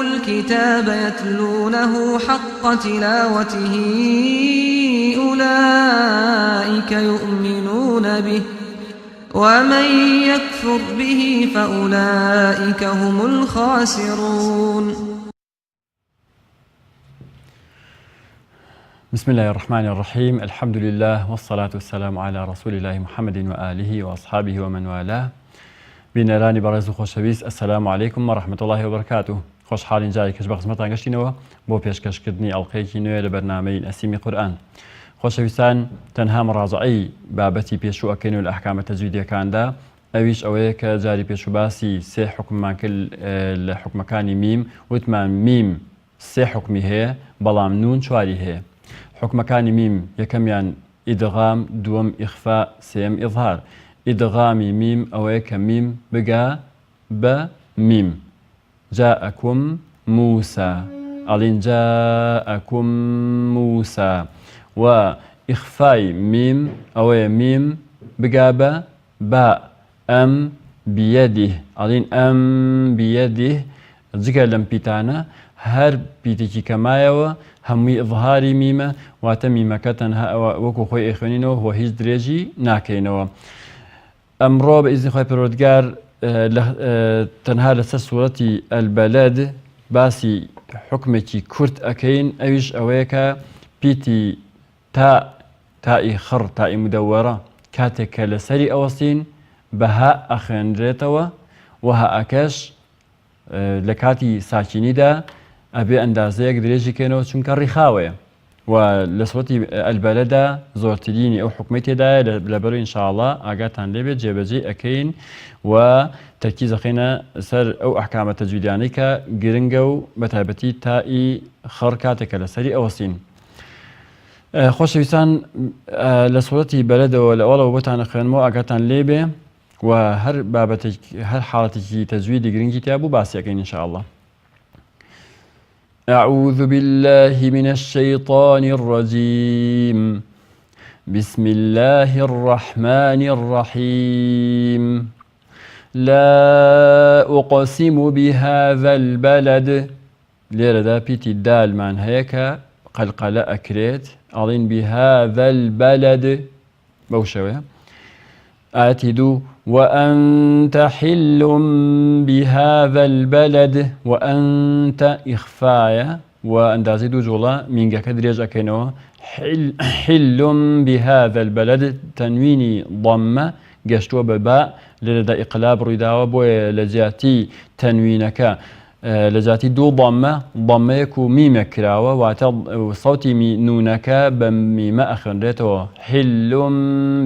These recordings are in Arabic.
الكتاب يتلونه حق تلاوته أولئك يؤمنون به ومن يكفر به فأولئك هم الخاسرون. بسم الله الرحمن الرحيم. الحمد لله والصلاة والسلام على رسول الله محمد وآله وأصحابه ومن والاه. بینەرانی بەڕێز و خۆشەویست، ئەسەلام عەلەیکم وەڕەحمەتوڵڵاهی وبەرەکاتوه. خۆشحاڵین جارێکیش بە خزمەتتان گەشتینەوە بۆ پێشکەشکردنی ئەڵقەیەکی نوێ لە بەرنامەی نەسیمی قورئان. خۆشەویستان، تەنها مڕاجعەی بابەتی پێشوو ئەکەین و لە ئەحکامە تەجویدیەکاندا، ئەویش ئەوەیە کە جاری پێشوو باسی سێ حکممان کرد لە حکمەکانی میم. وتمان میم سێ حکمی هەیە، بەڵام نون چواری هەیە. حکمەکانی میم یەکەمیان ئیدغام، دووەم ئیخفا، سێم ئیظهار. ئیدغامی میم ئەوەیە کە میم بگا بە میم. جاءەکم موسا، ئەڵین جاءەکم موسا. و ئیخفای میم ئەوەیە میم بگا بە با، ئەم بیەدیه، ئەڵین ئەم بیەدیه. جگە لەم پیتانە هەر پیتێکی کەمایەوە هەمووی ئیظهاری میمە، واتە میمەکە تەنها وەکو خۆی ئەخوێنینەوە هۆ هیچ درێژی ناکەینەوە. ئەمڕۆ بە ئیزنی خۆی پەروەردگار تەنها لەسەر سوورەتی ئەلبەلەد باسی حکمێکی کورت ئەکەین، ئەویش ئەوەیە کە پیتی تائی خڕ، تائی مدەوەرە، کاتێک کە لەسەری ئەوەستین بەها ئەخوێنرێتەوە، و هەئەکەش لە کاتی ساکینیدا ئەبێ ئەندازەیەک درێژی کەنەوە چونکە ڕیخاوەیە. و لە سوورەتی ئەلبەلەدا زۆرترینی ئەو حکمەی تێدایە، لەبەرەوەی ئینشاءڵڵا ئاگاتان لێبێت جێبەجێ ئەکەین و تەرکیز ئەخەینە سەر ئەو ئەحکامە تەجویدیانەی کە گرنگە و بەتایبەتی تائی خڕ کاتێکە لەسەری ئەوەستین. خۆشەویستان، لە سوورەتی بەلەدەوە لە ئەوڵەوە بۆتان خوێنمەوە ئاگاتان لێبێ و هەر بابەتێک، هەر حاڵەتێکی تەجویدی گرنگی تیا بوو باسی ئەکەین ئینشاءڵڵا. أعوذ بالله من الشيطان الرجيم. بسم الله الرحمن الرحيم. لا أقسم بهذا البلد. ليردا بيتي دال من هيك قلقلة أكريت أظن بهذا البلد بوشوه آتي دو وأنت حل بهذا البلد. وأنت إخفايا وأندازي دو جولا مينجا كدريج أكينو حل بهذا البلد، تنويني ضمة قشتوا بباء لدى إقلاب رداوة بوي لجاتي تنوينك لجاتي دو ضمة يكو ميمة كراوة وصوتي نونك بميمة أخنريتو حل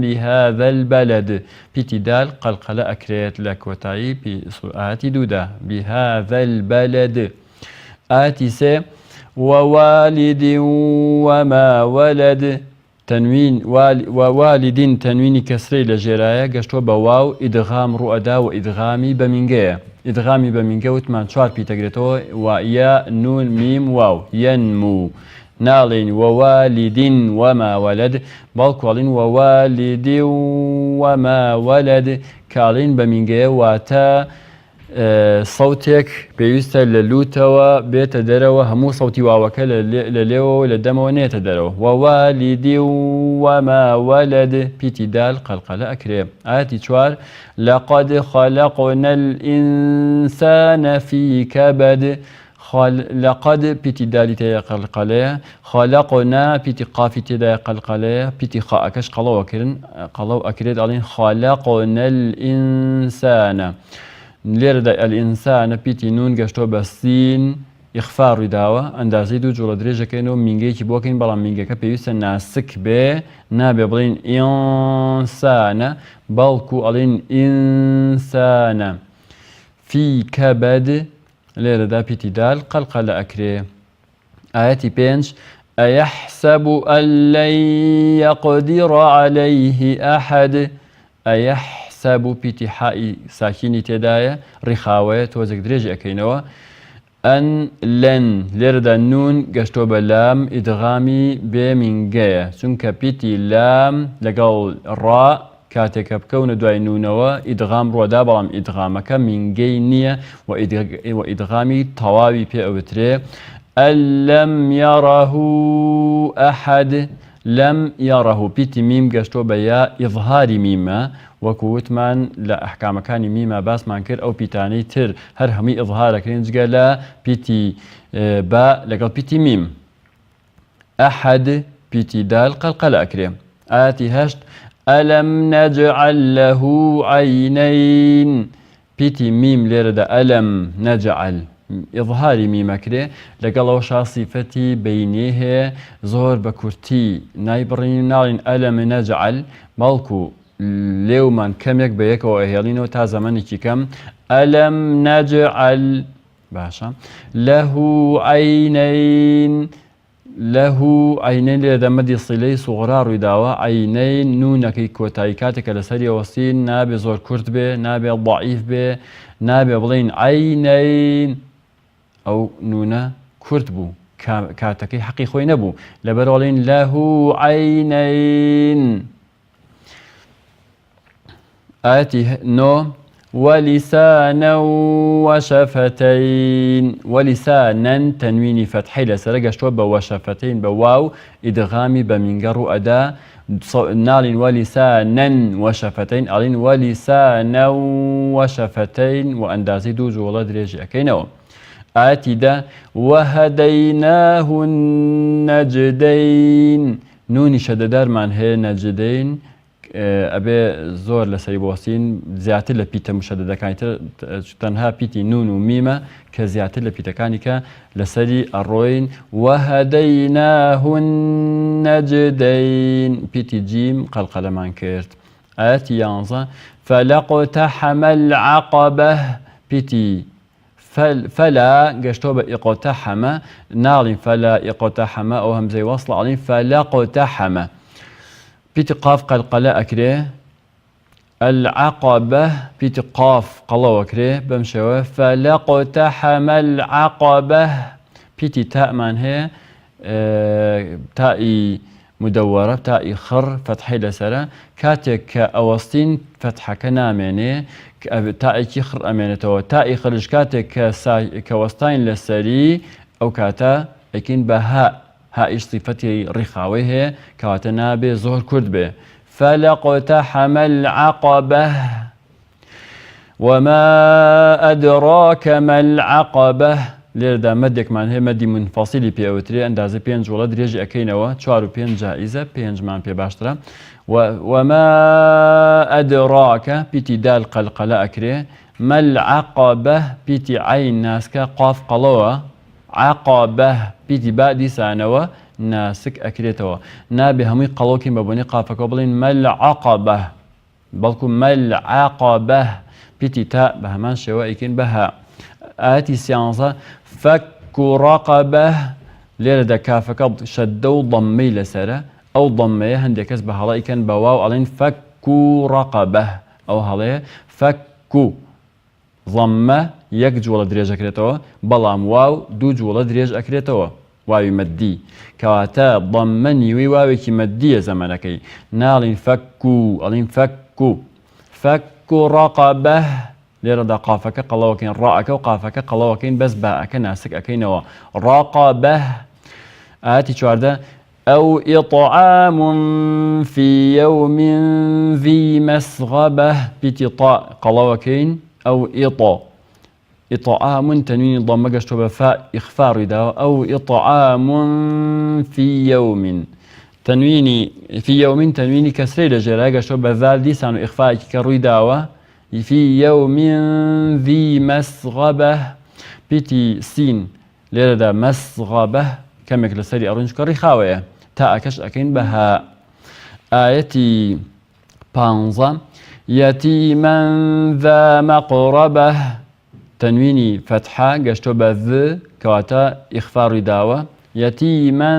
بهذا البلد. بيتي دال قلقلة أكريت لك وتعي آتي دودا بهذا البلد. آتي سي ووالد وما ولد، تنوين ووالد تنويني كسري لجرايا قشتو بواو إدغام رؤدا وإدغامي بمنجية. إدغامي بمنجية وثمان شوار بيتقريتو ويا نون ميم واو ينمو. نالين ووالد وما ولد، بالكوالين ووالد وما ولد كالين بمنجية واتا صوتك بيوستا للوتوا بيت دروا همو صوتي واوكا لليو لدمو نيت دروا. ووالد وما ولد بيتي دال قلقلة أكريم. آتي شوار لقد خلقنا الإنسان في كبد. لقد بيتي دالي تي قلقلة، خلقنا بيتي قافي تي قلقلة، بيتي خاء كش قلو أكريد علين خلقنا الإنسان. لێرەدا الإنسان پیتی نون گەشتۆ بە سین ئیخفا ڕوویداوە، ئەندازەی دوو جوڵە درێژەکەینەوە مینگەیەکی بۆکەین، بەڵام مینگەکە پێویستە ناسک بێ، نابێ بڵین ئینسانە، بەڵکو ئەڵین ئینسانە. فی کەبەد، لێرەدا پیتی دال قەلقەلە ئەکرێ. ئاەتی 5 ئەیەحسەب ئەن لەن یەقدیڕ عەلەیه ئەحەد. ئەیەحسەب پیتی حائی ساکینی تێدایە، ڕیخاوەیە، تۆزێک درێژی ئەکەینەوە. ئەن لەن، لێرەدا نون گەشتۆ بە لام ئیدغامی بێ مینگەیە، چونکە پیتی لام لەگەڵ ڕا كاتێکە بکەونە دوای نونەوە ئیدغام ڕۆدا بەڵام ئیدغامەکە مینگەی نییە و ئیدغامی تەواوی پێ ئەوترێ ئەلەم یەڕەهو ئەحەد لەم یەڕەهو پیتی میم گەشتۆ بە یا ئیظهاری میمە وەکو وتمان لە ئەحکامەکانی میمە باسمان کرد ئەو پیتانەی تر هەر هەمووی ئیظهارەکرێن جگە لە پیتی با لەگەڵ پیتی میم ئەحەد پیتی دال قەلقەلە ئەکرێ ئاەتی هەشت ئەلەم نەجعل لەه عەینەین پیتی میم لێرەدا ئەلەم نەجعل ئیظهاری میمەکرێ لەگەڵەوە صیفەتی بەینێ هەیە زۆر بە کورتی نایبڕین ناڵین ئەلەم نەجعل بەڵکو لێومان کەمێک بە یەکەوە ئەهێڵینەوە تا زەمانێکی کەم ئەلەم نەجعل باشە لەه عەینەین لەه عەینەین لێرەدا مەدی سیلەی سوغرا ڕوویداوە عەینەین نونەکەی کۆتایی کاتێکە لەسەری ئەوەستین نابێ زۆر کورت بێ نابێ ضعیف بێ نابێ بڵین عەینەین ئەو نونە کورت بوو کاتەکەی حەقی خۆی نەبوو لەبەرەوەڵین لەه عەینەین ئاەتی نۆ وەلیسانە وەشەفەتەین وەلیسانەن تەنوینی فەتحەی لەسەرە گەشتووە بە وەشەفەتەین بە واو ئیدغامی بە مینگەڕ و ئەدا ناڵین وەلیسانەن وەشەفەتەین ئەڵین وەلیسانە وەشەفەتەین و ئەندازەی دوو جوڵە درێژی ئەەکەینەوە ئاەتی دا وەهەدەیناه النەجدەین نونی شەدەدارمان هەیە نەجدەین ئەبێ زۆر لەسەری بۆستین زیاتر لە پیتە مشەدەدەکانی تر تەنها پیتی نون و میمە کە زیاتر لە پیتەکانی کە لەسەری ئەڕۆین وەهەدەیناه النەجدەین پیتی جیم قەلقەلەمان کرد ئاەتی 11 فەلەقتەحەمە العەقەبە پیتی فەلا گەشتۆ بە ئیقتەحەمە ناڵین فەلا ئیقتەحەمە ئەو هەمزەی وەصڵە ئەڵین فەلەقتەحەمە پیتی قاف قەلقەلە ئەکرێ العەقەبە پیتی قاف قەڵەوە ئەکرێ بەم شێوە فەلەقتەحەمە العەقەبە پیتی تامان هەیە تائی مدەوەرە تائی خڕ فەتحەی لەسەرە کاتێک کە ئەوەستین فەتحەکە نامێنێ تائێکی خڕ ئەمێنێتەوە تائی خڕش کاتێک کە وەستاین لەسەری ئەو کاتە ئەکەین بە هائیش صیفەتی ڕیخاوەی هەیە کەواتە نابێ زۆر کورد بێ فەلەقتەحەمە العەقەبە وما أدراك ما العقبة لێرەدا مەدێکمان هەیە مەدی منفەسیلی پێوترێ ئەندازە 5 وڵە درێژی ئەەکەینەوە 4 و 5 جائزە 5مان پێ باشترە وما أدراك پیتی دال قەلقەلە ئەکرێ ما العقبة پیتی عین ناسکە قاف قەڵەوە عقبة پیتی با دیسانەوە ناسک ئەکرێتەوە نابێ هەمووی قەڵۆکین بە بۆنی قافەکە بڵین ما العقبة بەڵکو ما العقبة پیتی تا بە هەمان شێوە ئەیکەین بەها ئاەتی 11 فەک ڕەقەبە لێرەدا کافەکە شەددە و ضەممەی لەسەرە ئەو ضەممەیە هەندێک کەس بە هەڵە ئیکەن بە واو ئەڵێن فەک ڕەقەبە ئەو هەڵەیە فەک ضەممە یەک جوڵە درێژ ئەکرێتەوە بەڵام واو دوو جوڵە درێژ ئەکرێتەوە واوی مەدی کەواتە ضەممە نیوەی واوێکی مەدیە زەمانەکەی ناڵین فەکو ئەڵین فەکو ڕەقەبە لێرەدا قافەکە قەڵەوەکەین ڕائەکە و قافەکە قەڵەوەکەین بەس باەکە ناسک ئەەکەینەوە ڕەقەبە ئاەتی 14 أو إطعام في يوم ذي مسغبة بيتي طاء قلوكين أو إطعام تنوين ضم قشتو بفاء إخفار دا أو إطعام في يوم تنويني في يوم تنويني كسري لجرا قشتو بذال دي سانو إخفاء كروي داوة في يوم ذي مسغبة بيتي سين ليردا مسغبة كمك لسري أرنج كري خاوية تاكش أكين بها آيتي بانزا يتيما ذا مقربة تنويني فتحة قشتو بذ كواتا إخفاء رداوة يتيما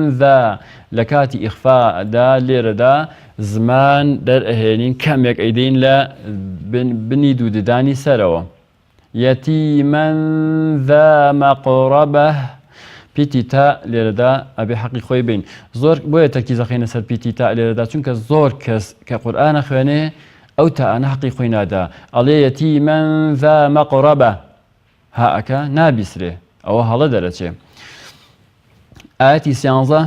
ذا لكاتي إخفاء دا ليردا زمان در أهينين كمك أيدين لا بنيدو دداني سروا يتيما ذا مقربة پیتی تا لێرەدا ئەبێ حەقی خۆی بین زۆر بۆیە تەرکیزەخینە سەر پیتی تا لێرەدا چونکە زۆر کەس کە قورئانە خوێنێ ئەو تاانە حەقی خۆی نادا ئەڵێ یەتیمەن ذا مەقڕەبە هائەکە نابیسرێ ئەوە هەڵە دەرەچێ ئاەتی سیانزە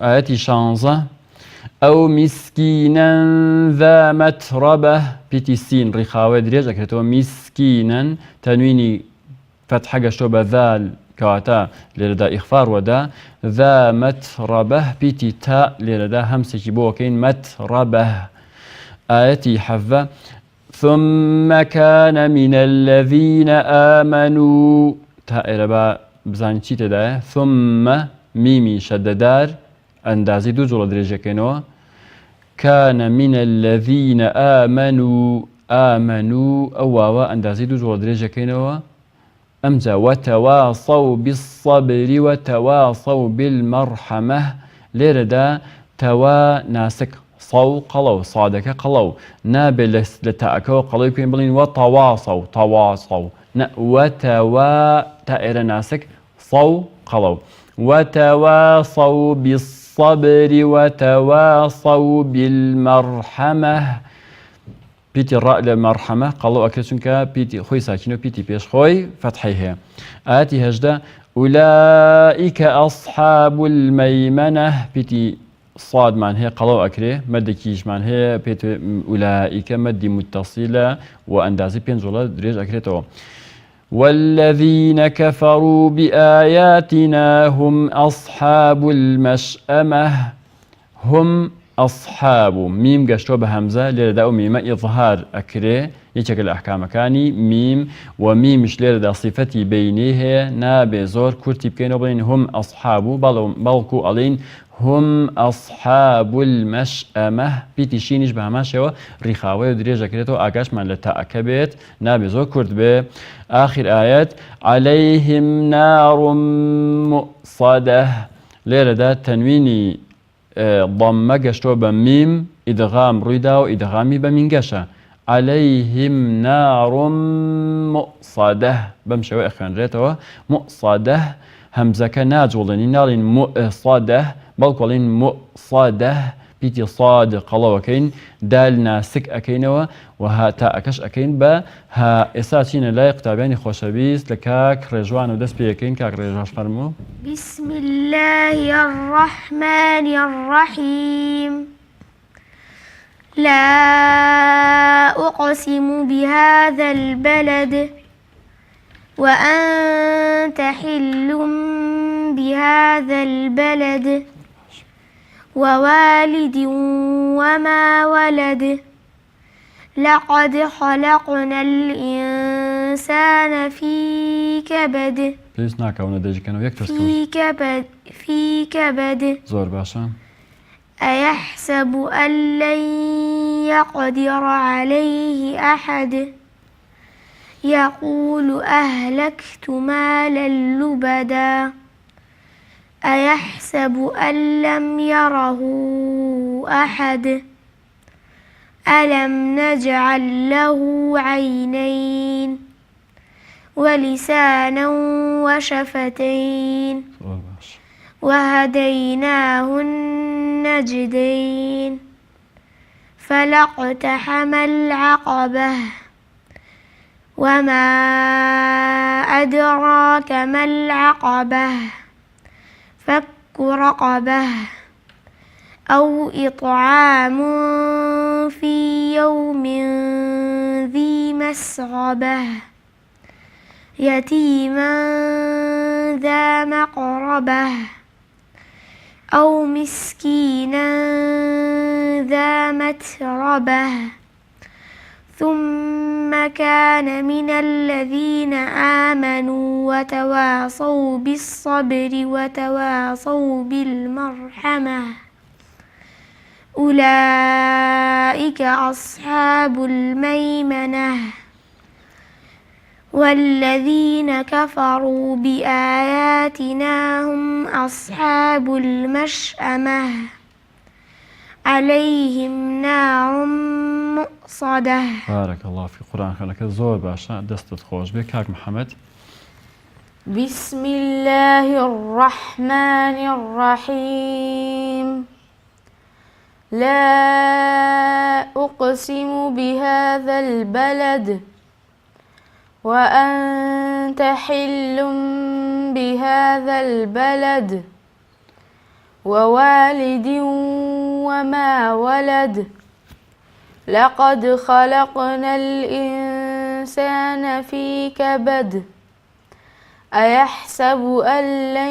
ئاەتی شانزە ئەو میسکینەن ذا مەتڕەبە پیتی سین ڕیخاوە درێژ ئەکرێتەوە میسکینەن تەنوینی فتحە گەشتۆ بە ذال کەواتە لێرەدا ئیخفار وەدا ذا مەتڕەبە پیتی تا لێرەدا هەمسێکی بۆکەین مەتڕەبە ئاەتی حەڤە ثم كان من الذين آمنوا تا ئێرە بە بزانین چی تێدایە ثم میمی شەدەدار ئەندازی دوو جوڵە درێژەکەینەوە كان من الذين آمنوا ئەو واوە ئەندازی دوو جوڵە درێژەکەینەوە ئەمجا وتواصوا بالصبر وتواصوا بالمرحمة لێرەدا تەوا ناسک صەو قەڵەو سادەکە قەڵەو نابێت لە تاءەکەوە قەڵەوی پێین بڵین وتەواصوا تەواصوا وتەوا تا ئێرە ناسک صەو قەڵەو وتواصوا بالصبر وتواصوا بالمرحمة پیتی ڕاء لە مەرحەمە قەڵەو ئەکرێت چونکە پیتی خۆی ساکینە و پیتی پێش خۆی فەتحی هەیە ئاەتی هەژدە ئولائیکە ئەصحاب المەیمەنە پیتی صادمان هەیە قەڵەو ئەکرێ مەدێکیشمان هەیە پێت ئولائیکە مەدی متصیلە و ئەندازی پێنج جوڵە درێژ ئەکرێتەوە والذين كفروا بآياتنا هم أصحاب المشأمة هم أصحاب ميم قشتو بهمزة ليردا ميم إظهار أكري يشكل الأحكام كاني ميم وميمش ليردا صفتي بينيه نابي زور كرتي بكينو بين هم أصحاب بلكو ألين هم أصحاب المشأمة بيتي شينش بهماشيو ريخاوي ودريجة كريتو آقاش من لتأكبت نابي زور كرت به آخر آيات عليهم نار مؤصدة ليردا تنويني ضمە گەشتۆ بە میم ئیدغام ڕوویدا و ئیدغامی بە مینگەشە عليهم نار مؤصدة بەم شێوەیە ئەخوێنرێتەوە مؤصدة هەمزەکە ناجوڵێنی ناڵین مؤصدة بەڵکوڵین مؤصدة پیتی صاد قەڵەوەکەین دال ناسک ئەکەینەوە و تا ئەکەش ئەکەین بە ها ئێستا چینە لای قوتابیانی خۆشەویست لە کاک ڕێژوان و دەست پێەکەین کاک ڕێژواش فەرموو بسم الله الرحمن الرحيم لا أقسم بهذا البلد وأنت حل بهذا البلد ووالد وما ولد لقد خلقنا الإنسان في كبد في كبد زور باشا أيحسب أن لن يقدر عليه أحد يقول أهلكت مالا لبدا أيحسب أن لم يره أحد ألم نجعل له عينين ولسانا وشفتين وهديناه النجدين فلاقتحم العقبة وما أدراك ما العقبة فك رقبة أو إطعام في يوم ذي مسغبة يتيما ذا مقربة أو مسكينا ذا متربة ثم كان من الذين آمنوا وتواصوا بالصبر وتواصوا بالمرحمة أولئك أصحاب الميمنة والذين كفروا بآياتنا هم أصحاب المشأمة عليهم نار مؤصدة. بارك الله في قرآن خلك زور باشا دستت خوش بك كاك محمد بسم الله الرحمن الرحيم لا أقسم بهذا البلد وأنت حل بهذا البلد ووالد وما ولد لقد خلقنا الإنسان في كبد أيحسب أن لن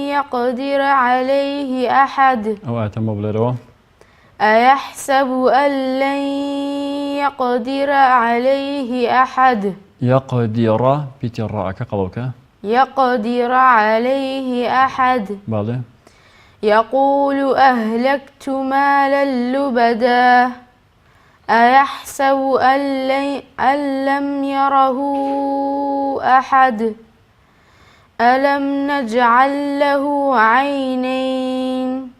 يقدر عليه أحد أو أتم بلروا أيحسب أن لن يقدر عليه أحد يقدر بتراءك قلوك يقدر عليه أحد بالي يقول أهلكت مالا لبدا أيحسب أن لم يره أحد ألم نجعل له عينين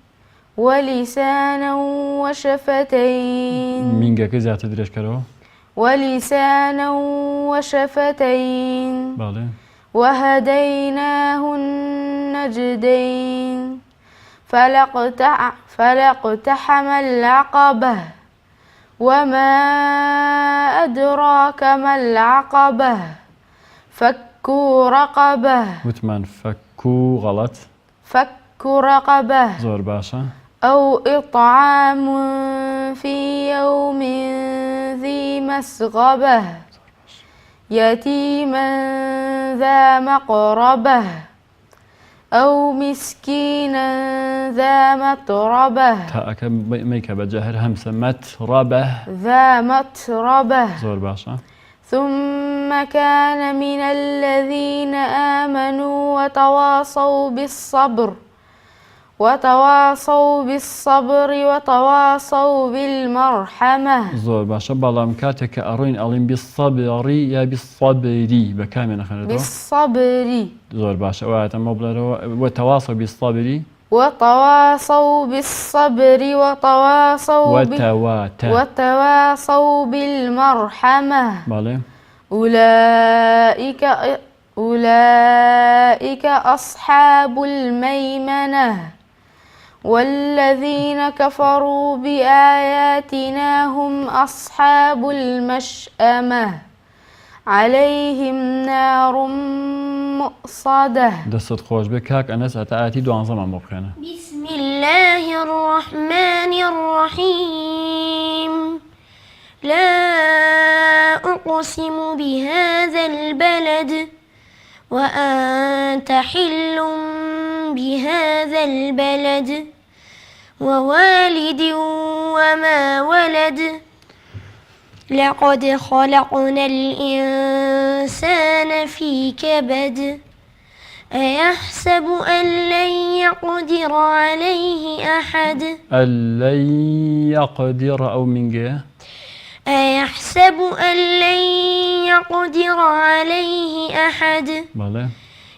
ولسانا وشفتين مين كذا تدريش كرو ولسانا وشفتين بالي وهديناه النجدين فلاقتحم العقبة وما أدراك ما العقبة فك رقبة وثمان فكو غلط فك رقبة زور باشا أو إطعام في يوم ذي مسغبة يتيما ذا مقربة أو مسكينا ذا متربة تاءك ميك بجاهر همسة متربة ذا متربة زور باشا ثم كان من الذين آمنوا وتواصوا بالصبر وتواصوا بالمرحمة زور باشا بلام كاتك أروين ألين بالصبر يا بالصبري بكامل خلده بالصبر زور باشا واتم بلروا وتواصوا بالصبر وتواصوا بالصبر وتواصوا بالمرحمة بالي أولئك أصحاب الميمنة والذين كفروا بآياتنا هم أصحاب المشأمة عليهم نار مؤصدة دست خوش بكاك أنس أتآتي دوان زمان ببخينا بسم الله الرحمن الرحيم لا أقسم بهذا البلد وأنت حل بهذا البلد ووالد وما ولد لقد خلقنا الإنسان في كبد أيحسب أن لن يقدر عليه أحد ألن يقدر أو من جهة أيحسب أن لن يقدر عليه أحد بالي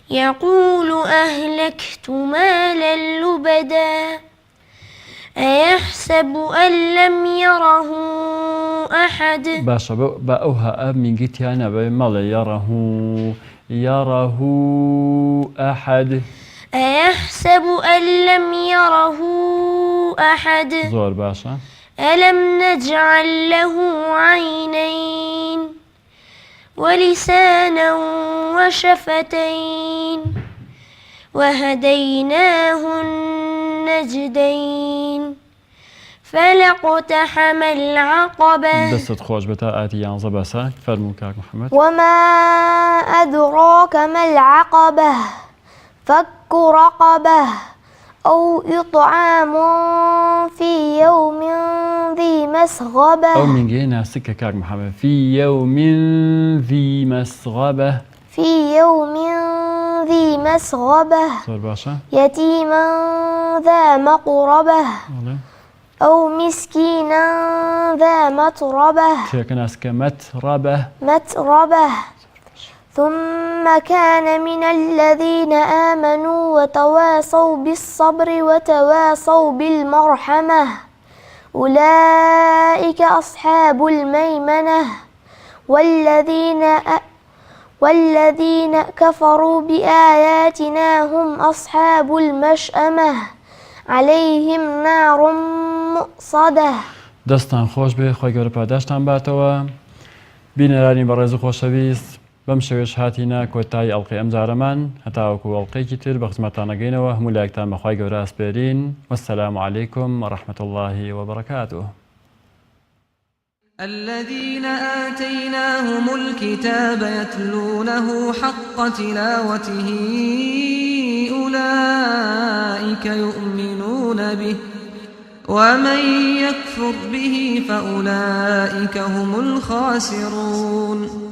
يقول أهلكت مالا لبدا أيحسب أن لم يره أحد باشا بأوها من جيت أنا بمال يره أحد أيحسب أن لم يره أحد زور باشا ألم نجعل له عينين ولسانا وشفتين وهديناه النجدين فلاقتحم العقبة دست خوش بتاعتي يان زباسا فرمو كاك محمد وما أدراك ما العقبة فك رقبة أو إطعام في يوم ذي مسغبة أو من جهة سكة كاك محمد في يوم ذي مسغبة في يوم ذي مسغبة زور باشا يتيما ذا مقربة بالي أو مسكينا ذا متربة تيك ناس كمتربة متربة ثم كان من الذين آمنوا وتواصوا بالصبر وتواصوا بالمرحمة أولئك أصحاب الميمنة والذين كفروا بآياتنا هم أصحاب المشأمة عليهم نار مؤصدة. دەستان خۆش بێ، خۆی گەورە پاداشتان باتەوە. بینەرانی بەڕێز و خۆشەویست، بەم شێوەش هاتینە کۆتایی ئەڵقەی ئەم جارەمان، هەتاوەکو ئەڵقەیەکی تر بە خزمەتتانەگەینەوە. هەموو لایەکتان بەخوای گەورە ئەسپێرین. وەسەلام عەلەیکم وەڕەحمەتوڵڵاهی وبركاته. الذين آتيناهم الكتاب يتلونه حق تلاوته أولئك يؤمنون به ومن يكفر به فأولئك هم الخاسرون.